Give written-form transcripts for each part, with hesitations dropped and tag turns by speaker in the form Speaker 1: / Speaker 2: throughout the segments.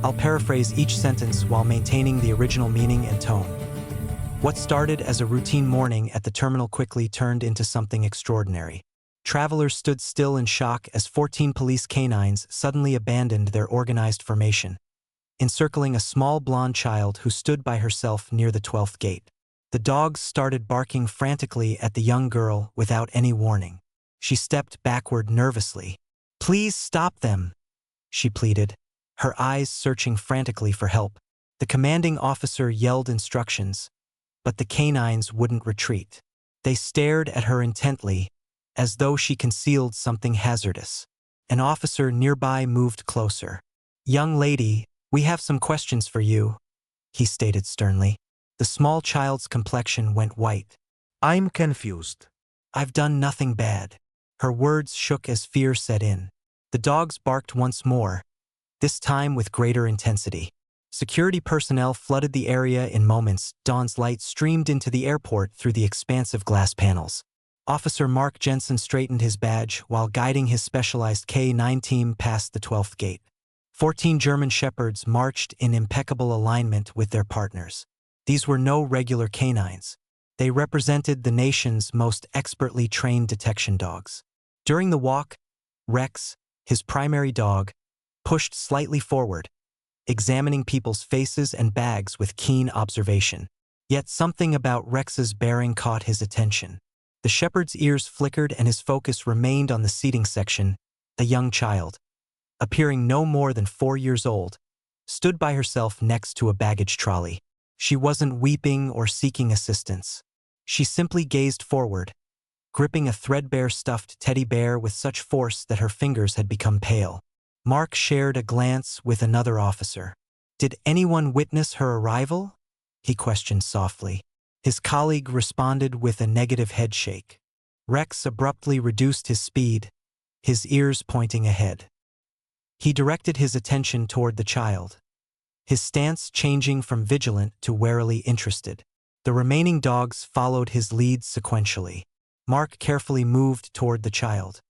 Speaker 1: I'll paraphrase each sentence while maintaining the original meaning and tone. What started as a routine morning at the terminal quickly turned into something extraordinary. Travelers stood still in shock as 14 police canines suddenly abandoned their organized formation, encircling a small blonde child who stood by herself near the 12th gate. The dogs started barking frantically at the young girl without any warning. She stepped backward nervously. "Please stop them," she pleaded, her eyes searching frantically for help. The commanding officer yelled instructions, but the canines wouldn't retreat. They stared at her intently, as though she concealed something hazardous. An officer nearby moved closer. "Young lady, we have some questions for you," he stated sternly. The small child's complexion went white.
Speaker 2: I'm confused.
Speaker 1: "I've done nothing bad." Her words shook as fear set in. The dogs barked once more, this time with greater intensity. Security personnel flooded the area in moments. Dawn's light streamed into the airport through the expansive glass panels. Officer Mark Jensen straightened his badge while guiding his specialized K-9 team past the 12th gate. 14 German Shepherds marched in impeccable alignment with their partners. These were no regular canines. They represented the nation's most expertly trained detection dogs. During the walk, Rex, his primary dog, pushed slightly forward, examining people's faces and bags with keen observation. Yet something about Rex's bearing caught his attention. The shepherd's ears flickered and his focus remained on the seating section. The young child, appearing no more than 4 years old, stood by herself next to a baggage trolley. She wasn't weeping or seeking assistance. She simply gazed forward, gripping a threadbare stuffed teddy bear with such force that her fingers had become pale. Mark shared a glance with another officer. "Did anyone witness her arrival?" he questioned softly. His colleague responded with a negative headshake. Rex abruptly reduced his speed, his ears pointing ahead. He directed his attention toward the child, his stance changing from vigilant to warily interested. The remaining dogs followed his lead sequentially. Mark carefully moved toward the child.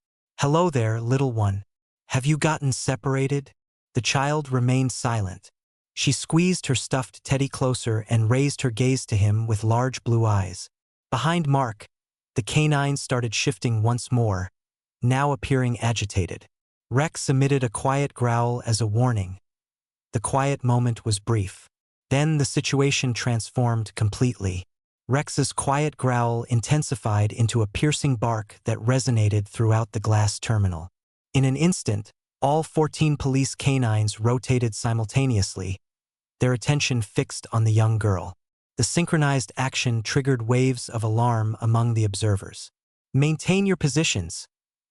Speaker 1: "Hello there, little one. Have you gotten separated?" The child remained silent. She squeezed her stuffed teddy closer and raised her gaze to him with large blue eyes. Behind Mark, the canines started shifting once more, now appearing agitated. Rex emitted a quiet growl as a warning. The quiet moment was brief. Then the situation transformed completely. Rex's quiet growl intensified into a piercing bark that resonated throughout the glass terminal. In an instant, all 14 police canines rotated simultaneously, their attention fixed on the young girl. The synchronized action triggered waves of alarm among the observers. "Maintain your positions,"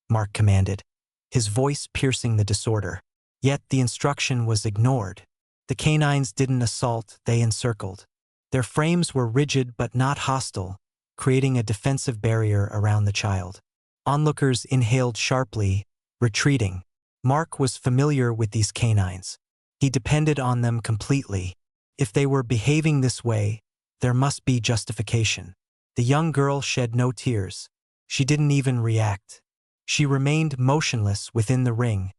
Speaker 1: Mark commanded, his voice piercing the disorder. Yet the instruction was ignored. The canines didn't assault, they encircled. Their frames were rigid but not hostile, creating a defensive barrier around the child. Onlookers inhaled sharply, retreating. Mark was familiar with these canines. He depended on them completely. If they were behaving this way, there must be justification. The young girl shed no tears. She didn't even react. She remained motionless within the ring,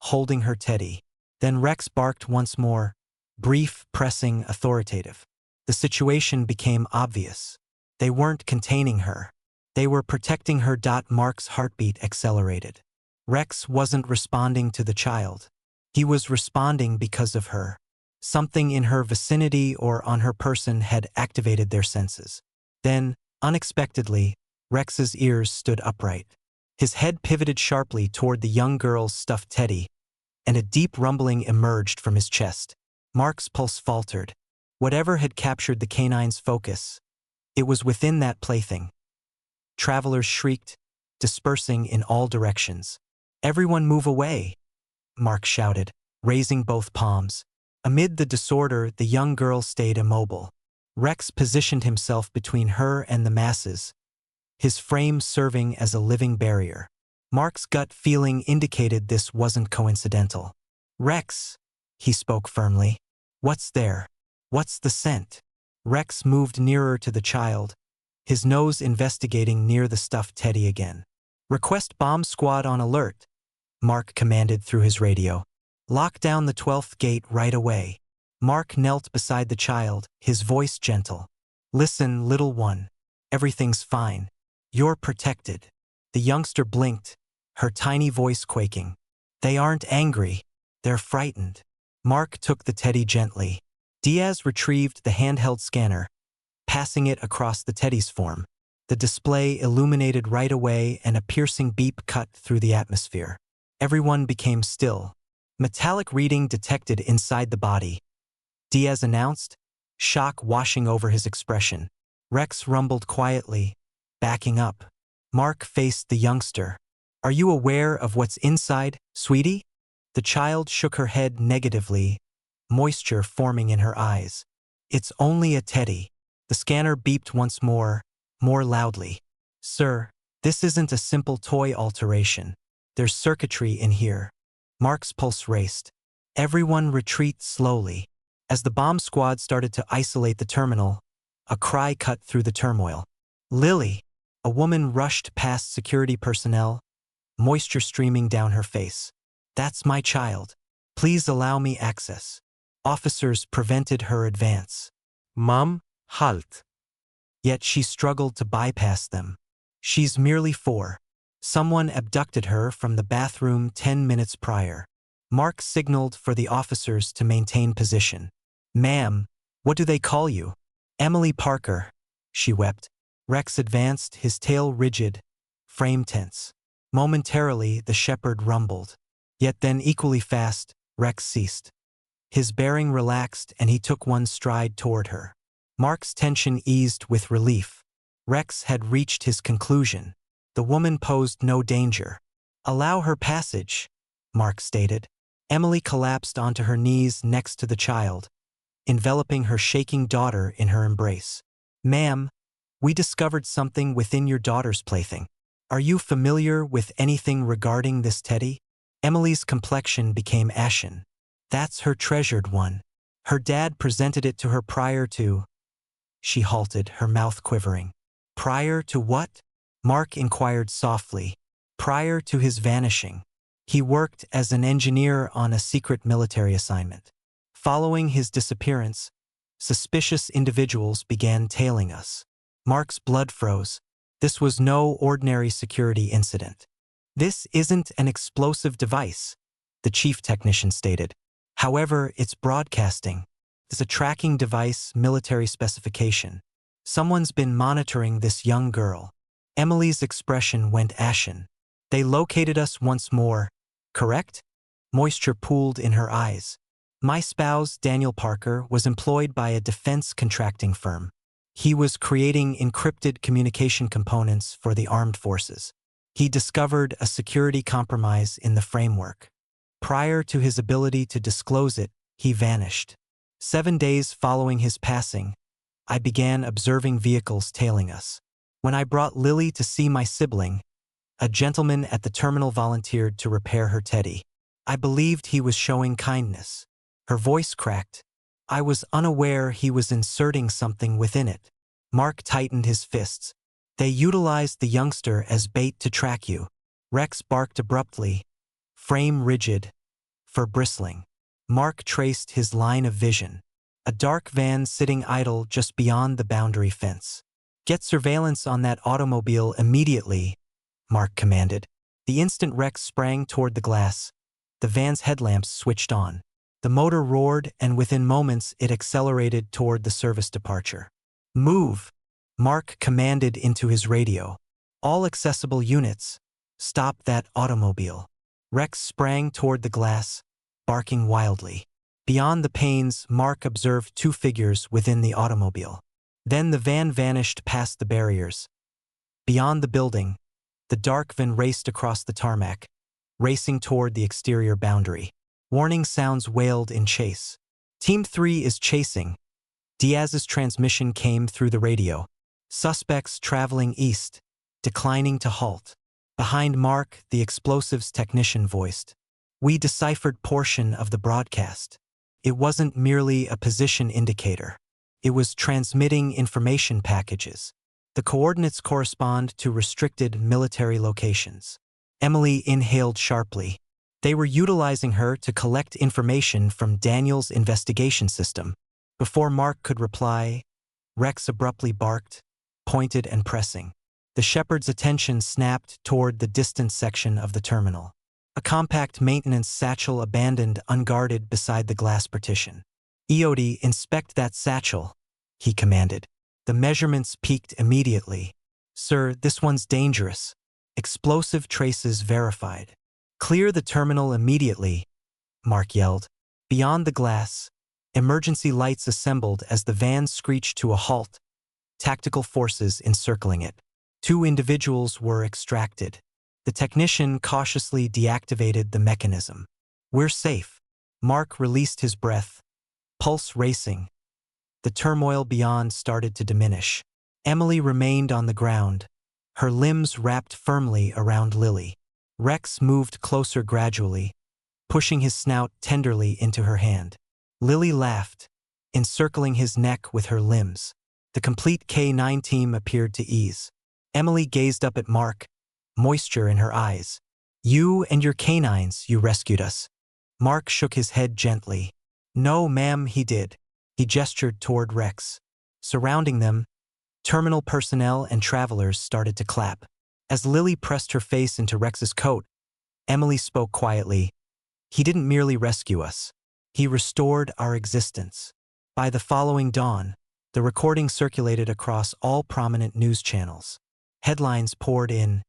Speaker 1: holding her teddy. Then Rex barked once more, brief, pressing, authoritative. The situation became obvious. They weren't containing her. They were protecting her. Mark's heartbeat accelerated. Rex wasn't responding to the child. He was responding because of her. Something in her vicinity or on her person had activated their senses. Then, unexpectedly, Rex's ears stood upright. His head pivoted sharply toward the young girl's stuffed teddy, and a deep rumbling emerged from his chest. Mark's pulse faltered. Whatever had captured the canine's focus, it was within that plaything. Travelers shrieked, dispersing in all directions. "Everyone move away," Mark shouted, raising both palms. Amid the disorder, the young girl stayed immobile. Rex positioned himself between her and the masses, his frame serving as a living barrier. Mark's gut feeling indicated this wasn't coincidental. "Rex," he spoke firmly. "What's there? What's the scent?" Rex moved nearer to the child, his nose investigating near the stuffed teddy again. "Request bomb squad on alert," Mark commanded through his radio. Lock down the 12th gate right away. Mark knelt beside the child, his voice gentle. Listen, little one. Everything's fine. You're protected. The youngster blinked, her tiny voice quaking. They aren't angry. They're frightened. Mark took the teddy gently. Diaz retrieved the handheld scanner, passing it across the teddy's form. The display illuminated right away and a piercing beep cut through the atmosphere. Everyone became still. Metallic reading detected inside the body. Diaz announced, shock washing over his expression. Rex rumbled quietly, backing up. Mark faced the youngster. Are you aware of what's inside, sweetie? The child shook her head negatively, moisture forming in her eyes. It's only a teddy. The scanner beeped once more loudly. Sir, this isn't a simple toy alteration. There's circuitry in here. Mark's pulse raced. Everyone retreat slowly. As the bomb squad started to isolate the terminal, a cry cut through the turmoil. Lily! A woman rushed past security personnel, moisture streaming down her face. That's my child. Please allow me access. Officers prevented her advance.
Speaker 2: Mom, halt.
Speaker 1: Yet she struggled to bypass them. She's merely 4. Someone abducted her from the bathroom 10 minutes prior. Mark signaled for the officers to maintain position. Ma'am, what do they call you? Emily Parker. She wept. Rex advanced, his tail rigid, frame tense. Momentarily, the shepherd rumbled. Yet then equally fast, Rex ceased. His bearing relaxed and he took one stride toward her. Mark's tension eased with relief. Rex had reached his conclusion. The woman posed no danger. Allow her passage, Mark stated. Emily collapsed onto her knees next to the child, enveloping her shaking daughter in her embrace. Ma'am, we discovered something within your daughter's plaything. Are you familiar with anything regarding this teddy? Emily's complexion became ashen. That's her treasured one. Her dad presented it to her prior to... She halted, her mouth quivering. Prior to what? Mark inquired softly. Prior to his vanishing. He worked as an engineer on a secret military assignment. Following his disappearance, suspicious individuals began tailing us. Mark's blood froze. This was no ordinary security incident. This isn't an explosive device, the chief technician stated. However, it's broadcasting. It's a tracking device, military specification. Someone's been monitoring this young girl. Emily's expression went ashen. They located us once more, correct? Moisture pooled in her eyes. My spouse, Daniel Parker, was employed by a defense contracting firm. He was creating encrypted communication components for the armed forces. He discovered a security compromise in the framework. Prior to his ability to disclose it, he vanished. 7 days following his passing, I began observing vehicles tailing us. When I brought Lily to see my sibling, a gentleman at the terminal volunteered to repair her teddy. I believed he was showing kindness. Her voice cracked. I was unaware he was inserting something within it. Mark tightened his fists. They utilized the youngster as bait to track you. Rex barked abruptly, frame rigid, fur bristling. Mark traced his line of vision. A dark van sitting idle just beyond the boundary fence. Get surveillance on that automobile immediately, Mark commanded. The instant Rex sprang toward the glass, the van's headlamps switched on. The motor roared and within moments it accelerated toward the service departure. Move, Mark commanded into his radio. All accessible units, stop that automobile. Rex sprang toward the glass, barking wildly. Beyond the panes, Mark observed 2 figures within the automobile. Then the van vanished past the barriers. Beyond the building, the dark van raced across the tarmac, racing toward the exterior boundary. Warning sounds wailed in chase. Team 3 is chasing. Diaz's transmission came through the radio. Suspects traveling east, declining to halt. Behind Mark, the explosives technician voiced. We deciphered portion of the broadcast. It wasn't merely a position indicator. It was transmitting information packages. The coordinates correspond to restricted military locations. Emily inhaled sharply. They were utilizing her to collect information from Daniel's investigation system. Before Mark could reply, Rex abruptly barked, pointed and pressing. The shepherd's attention snapped toward the distant section of the terminal. A compact maintenance satchel abandoned unguarded beside the glass partition. "EOD, inspect that satchel," he commanded. The measurements peaked immediately. "Sir, this one's dangerous. Explosive traces verified." "Clear the terminal immediately," Mark yelled. Beyond the glass, emergency lights assembled as the van screeched to a halt, tactical forces encircling it. 2 individuals were extracted. The technician cautiously deactivated the mechanism. "We're safe." Mark released his breath, pulse racing. The turmoil beyond started to diminish. Emily remained on the ground, her limbs wrapped firmly around Lily. Rex moved closer gradually, pushing his snout tenderly into her hand. Lily laughed, encircling his neck with her limbs. The complete K9 team appeared to ease. Emily gazed up at Mark, moisture in her eyes. "You and your canines, you rescued us." Mark shook his head gently. "No, ma'am," he did. He gestured toward Rex. Surrounding them, terminal personnel and travelers started to clap. As Lily pressed her face into Rex's coat, Emily spoke quietly. "He didn't merely rescue us. He restored our existence." By the following dawn, the recording circulated across all prominent news channels. Headlines poured in.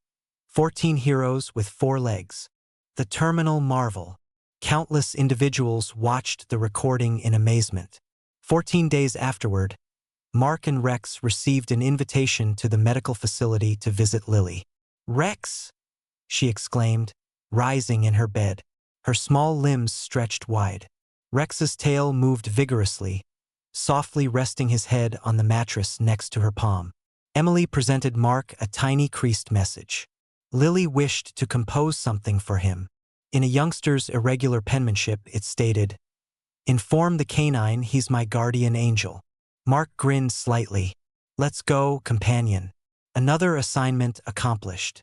Speaker 1: 14 heroes with 4 legs. The terminal marvel. Countless individuals watched the recording in amazement. 14 days afterward, Mark and Rex received an invitation to the medical facility to visit Lily. "Rex!" she exclaimed, rising in her bed. Her small limbs stretched wide. Rex's tail moved vigorously, softly resting his head on the mattress next to her palm. Emily presented Mark a tiny creased message. Lily wished to compose something for him. In a youngster's irregular penmanship, it stated, "Inform the canine he's my guardian angel." Mark grinned slightly. "Let's go, companion." Another assignment accomplished.